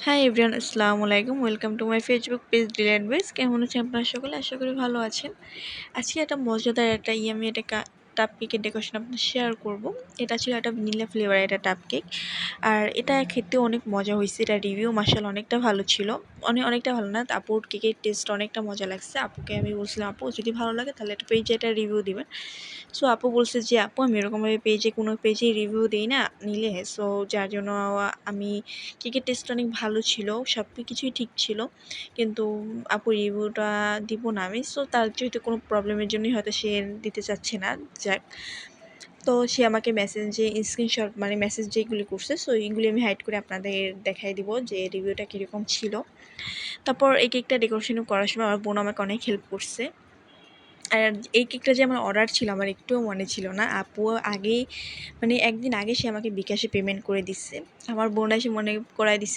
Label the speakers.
Speaker 1: High everyone, আসসালামু আলাইকুম। Welcome to my Facebook page delight base. কেমন আছেন আপনারা সকলে? আশা করি ভালো আছেন। আজকে একটা মজাদার একটা ইয়ামি একটা টাপ কেকের ডেকোরেশন আপনার শেয়ার করব। এটা ছিল একটা ভ্যানিলা ফ্লেভারের একটা টাপ কেক, আর এটা খেতে অনেক মজা হয়েছে। এটা রিভিউ মাশাআল্লাহ অনেকটা ভালো ছিল। অনেকটা ভালো না, আপুর কেকের টেস্ট অনেকটা মজা লাগছে। আপুকে আমি বলছিলাম, আপু যদি ভালো লাগে তাহলে একটা পেজে একটা রিভিউ দিবেন। সো আপু বলছে যে আপু আমি এরকমভাবে কোনো পেজে রিভিউ দিই না নিলে, সো যার জন্য আমি কেকের টেস্ট অনেক ভালো ছিল, সব কিছুই ঠিক ছিল, কিন্তু আপু রিভিউটা দিব না আমি। সো তার যেহেতু কোনো প্রবলেমের জন্যই হয়তো সে দিতে চাচ্ছে না, যাক। তো সে আমাকে মেসেজে স্ক্রিনশট মানে মেসেজ যেগুলি করছে, সো এইগুলি আমি হাইড করে আপনাদের দেখাই দিব যে রিভিউটা কীরকম ছিল। তারপর এই কেকটা ডেকোরেশন করার সময় আমার বোন আমাকে অনেক হেল্প করছে। আর এই কেকটা যে আমার অর্ডার ছিল আমার একটুও মনে ছিল না। আপু আগেই মানে একদিন আগে সে আমাকে বিকাশে পেমেন্ট করে দিচ্ছে। আমার বোন এসে মনে করায় দিচ্ছে